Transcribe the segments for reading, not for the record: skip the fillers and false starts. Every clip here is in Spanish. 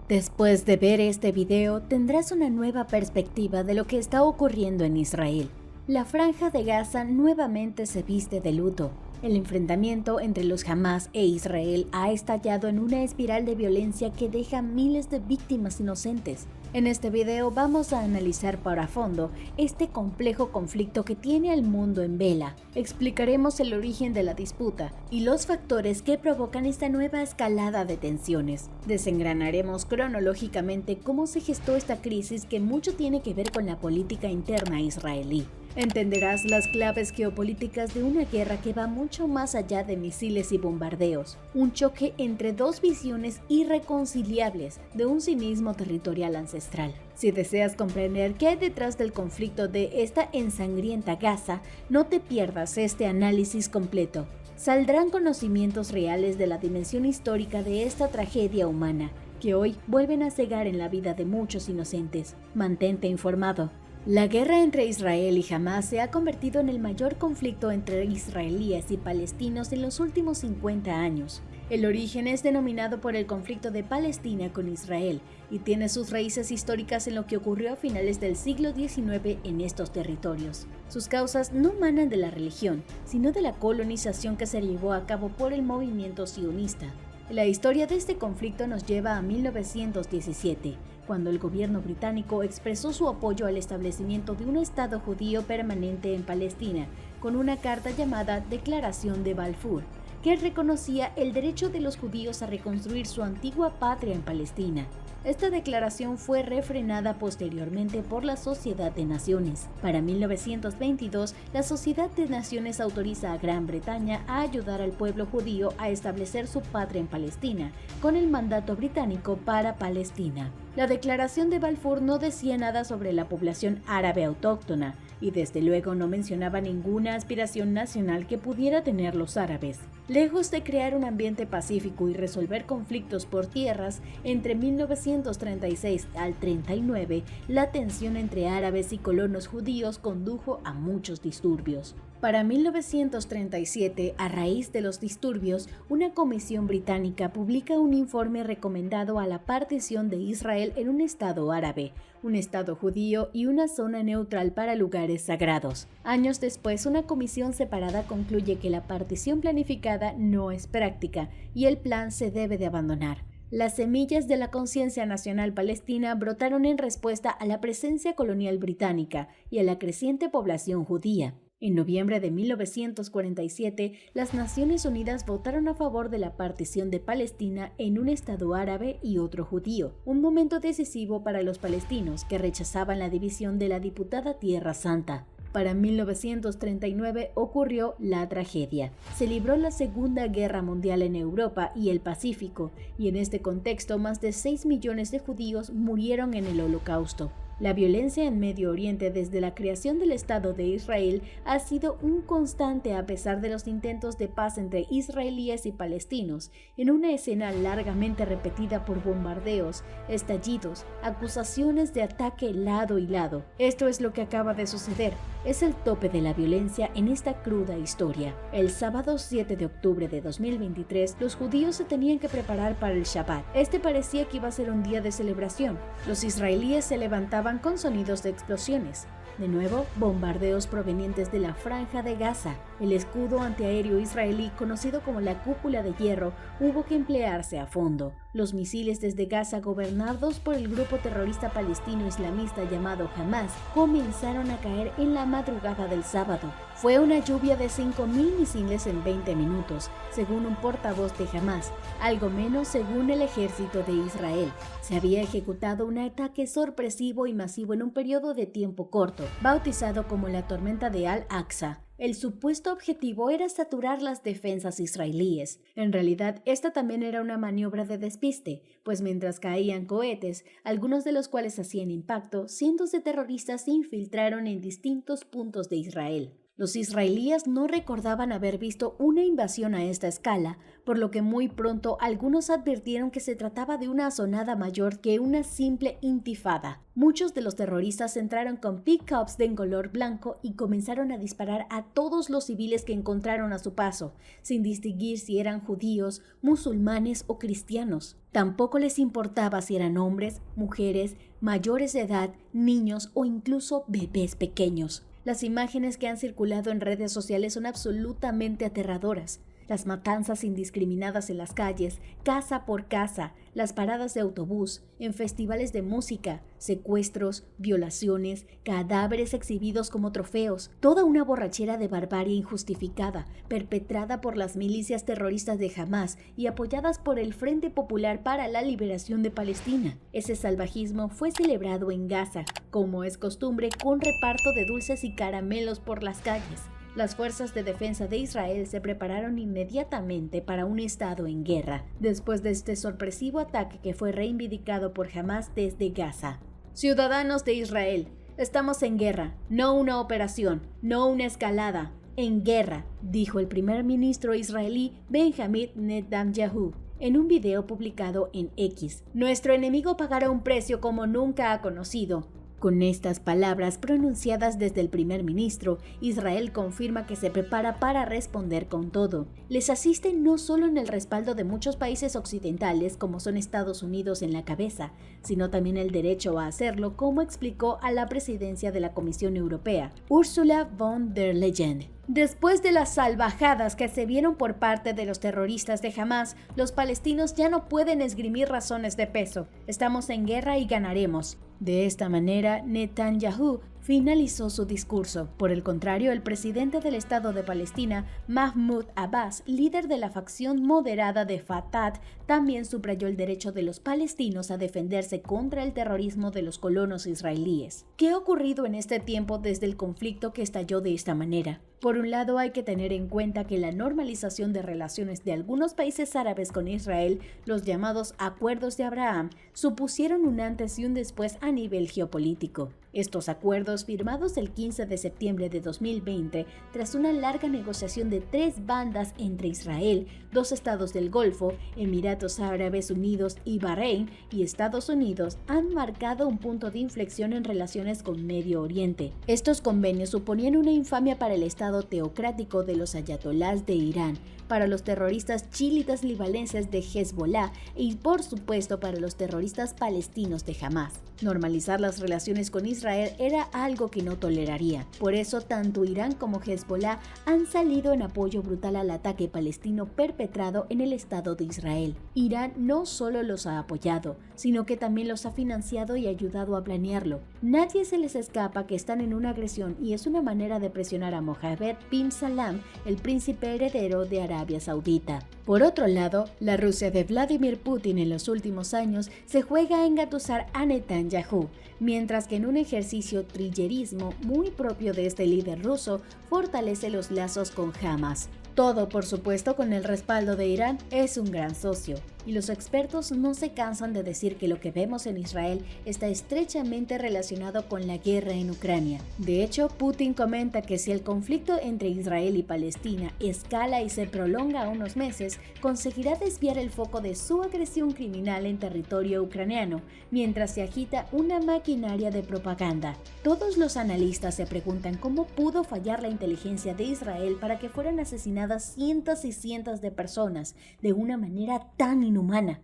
Después de ver este video, tendrás una nueva perspectiva de lo que está ocurriendo en Israel. La Franja de Gaza nuevamente se viste de luto. El enfrentamiento entre los Hamas e Israel ha estallado en una espiral de violencia que deja miles de víctimas inocentes. En este video vamos a analizar a fondo este complejo conflicto que tiene al mundo en vela. Explicaremos el origen de la disputa y los factores que provocan esta nueva escalada de tensiones. Desengranaremos cronológicamente cómo se gestó esta crisis que mucho tiene que ver con la política interna israelí. Entenderás las claves geopolíticas de una guerra que va mucho más allá de misiles y bombardeos, un choque entre dos visiones irreconciliables de un cinismo territorial ancestral. Si deseas comprender qué hay detrás del conflicto de esta ensangrienta Gaza, no te pierdas este análisis completo. Saldrán conocimientos reales de la dimensión histórica de esta tragedia humana, que hoy vuelven a cegar en la vida de muchos inocentes. Mantente informado. La guerra entre Israel y Hamas se ha convertido en el mayor conflicto entre israelíes y palestinos en los últimos 50 años. El origen es denominado por el conflicto de Palestina con Israel y tiene sus raíces históricas en lo que ocurrió a finales del siglo XIX en estos territorios. Sus causas no manan de la religión, sino de la colonización que se llevó a cabo por el movimiento sionista. La historia de este conflicto nos lleva a 1917, cuando el gobierno británico expresó su apoyo al establecimiento de un Estado judío permanente en Palestina, con una carta llamada Declaración de Balfour, que reconocía el derecho de los judíos a reconstruir su antigua patria en Palestina. Esta declaración fue refrenada posteriormente por la Sociedad de Naciones. Para 1922, la Sociedad de Naciones autoriza a Gran Bretaña a ayudar al pueblo judío a establecer su patria en Palestina, con el mandato británico para Palestina. La Declaración de Balfour no decía nada sobre la población árabe autóctona, y desde luego no mencionaba ninguna aspiración nacional que pudiera tener los árabes. Lejos de crear un ambiente pacífico y resolver conflictos por tierras, entre 1936 al 39, la tensión entre árabes y colonos judíos condujo a muchos disturbios. Para 1937, a raíz de los disturbios, una comisión británica publica un informe recomendado a la partición de Israel en un estado árabe, un estado judío y una zona neutral para lugares sagrados. Años después, una comisión separada concluye que la partición planificada no es práctica y el plan se debe de abandonar. Las semillas de la conciencia nacional palestina brotaron en respuesta a la presencia colonial británica y a la creciente población judía. En noviembre de 1947, las Naciones Unidas votaron a favor de la partición de Palestina en un estado árabe y otro judío, un momento decisivo para los palestinos que rechazaban la división de la disputada Tierra Santa. Para 1939 ocurrió la tragedia. Se libró la Segunda Guerra Mundial en Europa y el Pacífico, y en este contexto más de 6 millones de judíos murieron en el Holocausto. La violencia en Medio Oriente desde la creación del Estado de Israel ha sido un constante a pesar de los intentos de paz entre israelíes y palestinos, en una escena largamente repetida por bombardeos, estallidos, acusaciones de ataque lado y lado. Esto es lo que acaba de suceder. Es el tope de la violencia en esta cruda historia. El sábado 7 de octubre de 2023, los judíos se tenían que preparar para el Shabbat. Este parecía que iba a ser un día de celebración. Los israelíes se levantaban con sonidos de explosiones. De nuevo, bombardeos provenientes de la Franja de Gaza. El escudo antiaéreo israelí, conocido como la Cúpula de Hierro, hubo que emplearse a fondo. Los misiles desde Gaza, gobernados por el grupo terrorista palestino islamista llamado Hamas, comenzaron a caer en la madrugada del sábado. Fue una lluvia de 5.000 misiles en 20 minutos, según un portavoz de Hamas, algo menos según el ejército de Israel. Se había ejecutado un ataque sorpresivo y masivo en un periodo de tiempo corto, bautizado como la tormenta de Al-Aqsa. El supuesto objetivo era saturar las defensas israelíes. En realidad, esta también era una maniobra de despiste, pues mientras caían cohetes, algunos de los cuales hacían impacto, cientos de terroristas se infiltraron en distintos puntos de Israel. Los israelíes no recordaban haber visto una invasión a esta escala, por lo que muy pronto algunos advirtieron que se trataba de una asonada mayor que una simple intifada. Muchos de los terroristas entraron con pick-ups de color blanco y comenzaron a disparar a todos los civiles que encontraron a su paso, sin distinguir si eran judíos, musulmanes o cristianos. Tampoco les importaba si eran hombres, mujeres, mayores de edad, niños o incluso bebés pequeños. Las imágenes que han circulado en redes sociales son absolutamente aterradoras. Las matanzas indiscriminadas en las calles, casa por casa, las paradas de autobús, en festivales de música, secuestros, violaciones, cadáveres exhibidos como trofeos, toda una borrachera de barbarie injustificada, perpetrada por las milicias terroristas de Hamás y apoyadas por el Frente Popular para la Liberación de Palestina. Ese salvajismo fue celebrado en Gaza, como es costumbre, con reparto de dulces y caramelos por las calles. Las fuerzas de defensa de Israel se prepararon inmediatamente para un estado en guerra, después de este sorpresivo ataque que fue reivindicado por Hamás desde Gaza. Ciudadanos de Israel, estamos en guerra, no una operación, no una escalada, en guerra, dijo el primer ministro israelí Benjamin Netanyahu en un video publicado en X. Nuestro enemigo pagará un precio como nunca ha conocido. Con estas palabras pronunciadas desde el primer ministro, Israel confirma que se prepara para responder con todo. Les asiste no solo en el respaldo de muchos países occidentales, como son Estados Unidos en la cabeza, sino también el derecho a hacerlo, como explicó a la presidencia de la Comisión Europea, Ursula von der Leyen. Después de las salvajadas que se vieron por parte de los terroristas de Hamás, los palestinos ya no pueden esgrimir razones de peso. Estamos en guerra y ganaremos. De esta manera, Netanyahu finalizó su discurso. Por el contrario, el presidente del Estado de Palestina, Mahmoud Abbas, líder de la facción moderada de Fatah, también subrayó el derecho de los palestinos a defenderse contra el terrorismo de los colonos israelíes. ¿Qué ha ocurrido en este tiempo desde el conflicto que estalló de esta manera? Por un lado, hay que tener en cuenta que la normalización de relaciones de algunos países árabes con Israel, los llamados Acuerdos de Abraham, supusieron un antes y un después a nivel geopolítico. Estos acuerdos, firmados el 15 de septiembre de 2020, tras una larga negociación de 3 bandas entre Israel, 2 estados del Golfo, Emiratos Árabes Unidos y Bahrein, y Estados Unidos, han marcado un punto de inflexión en relaciones con Medio Oriente. Estos convenios suponían una infamia para el Estado teocrático de los ayatolás de Irán, para los terroristas chiitas libaneses de Hezbollah y, por supuesto, para los terroristas palestinos de Hamás. Normalizar las relaciones con Israel era algo que no toleraría. Por eso, tanto Irán como Hezbollah han salido en apoyo brutal al ataque palestino perpetrado en el Estado de Israel. Irán no solo los ha apoyado, sino que también los ha financiado y ayudado a planearlo. Nadie se les escapa que están en una agresión y es una manera de presionar a Mohammed bin Salman, el príncipe heredero de Arabia Saudita. Por otro lado, la Rusia de Vladimir Putin en los últimos años se juega a engatusar a Netanyahu, mientras que en un ejercicio trillerismo muy propio de este líder ruso, fortalece los lazos con Hamás. Todo, por supuesto, con el respaldo de Irán, es un gran socio. Y los expertos no se cansan de decir que lo que vemos en Israel está estrechamente relacionado con la guerra en Ucrania. De hecho, Putin comenta que si el conflicto entre Israel y Palestina escala y se prolonga unos meses, conseguirá desviar el foco de su agresión criminal en territorio ucraniano, mientras se agita una maquinaria de propaganda. Todos los analistas se preguntan cómo pudo fallar la inteligencia de Israel para que fueran asesinadas cientos y cientos de personas de una manera tan inhumana.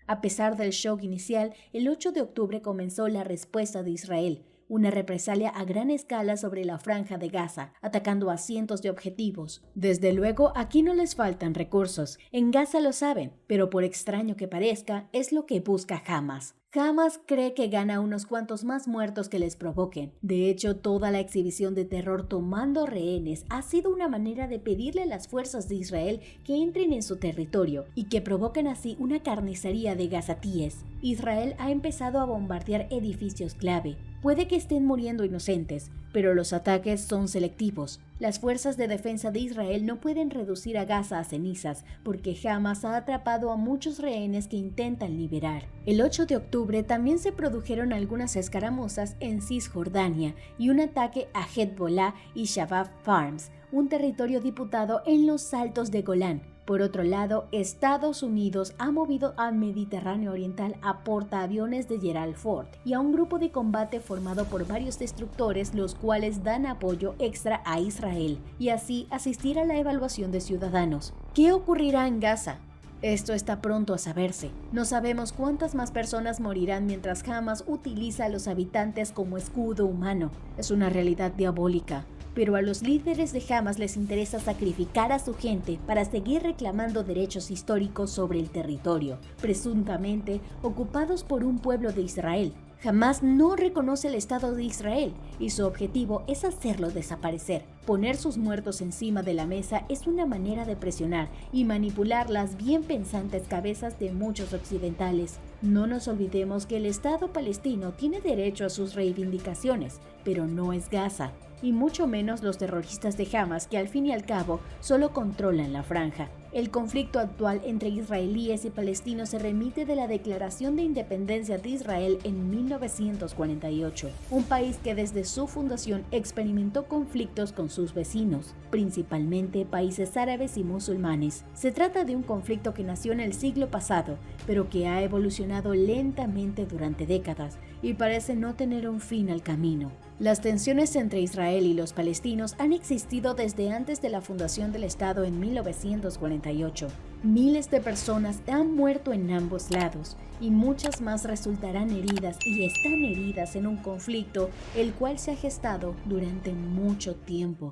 A pesar del shock inicial, el 8 de octubre comenzó la respuesta de Israel, una represalia a gran escala sobre la franja de Gaza, atacando a cientos de objetivos. Desde luego, aquí no les faltan recursos. En Gaza lo saben, pero por extraño que parezca, es lo que busca Hamás. Hamás cree que gana unos cuantos más muertos que les provoquen. De hecho, toda la exhibición de terror tomando rehenes ha sido una manera de pedirle a las fuerzas de Israel que entren en su territorio y que provoquen así una carnicería de gazatíes. Israel ha empezado a bombardear edificios clave. Puede que estén muriendo inocentes, pero los ataques son selectivos. Las fuerzas de defensa de Israel no pueden reducir a Gaza a cenizas, porque Hamás ha atrapado a muchos rehenes que intentan liberar. El 8 de octubre octubre también se produjeron algunas escaramuzas en Cisjordania y un ataque a Hezbollah y Shabab Farms, un territorio disputado en los Altos de Golán. Por otro lado, Estados Unidos ha movido al Mediterráneo Oriental a portaaviones de Gerald Ford y a un grupo de combate formado por varios destructores, los cuales dan apoyo extra a Israel y así asistir a la evaluación de ciudadanos. ¿Qué ocurrirá en Gaza? Esto está pronto a saberse. No sabemos cuántas más personas morirán mientras Hamas utiliza a los habitantes como escudo humano. Es una realidad diabólica. Pero a los líderes de Hamas les interesa sacrificar a su gente para seguir reclamando derechos históricos sobre el territorio, presuntamente ocupados por un pueblo de Israel. Hamas no reconoce el Estado de Israel y su objetivo es hacerlo desaparecer. Poner sus muertos encima de la mesa es una manera de presionar y manipular las bien pensantes cabezas de muchos occidentales. No nos olvidemos que el Estado palestino tiene derecho a sus reivindicaciones, pero no es Gaza, y mucho menos los terroristas de Hamas, que al fin y al cabo solo controlan la franja. El conflicto actual entre israelíes y palestinos se remite de la Declaración de Independencia de Israel en 1948, un país que desde su fundación experimentó conflictos con sus vecinos, principalmente países árabes y musulmanes. Se trata de un conflicto que nació en el siglo pasado, pero que ha evolucionado lentamente durante décadas y parece no tener un fin al camino. Las tensiones entre Israel y los palestinos han existido desde antes de la fundación del Estado en 1948. Miles de personas han muerto en ambos lados y muchas más resultarán heridas y están heridas en un conflicto el cual se ha gestado durante mucho tiempo.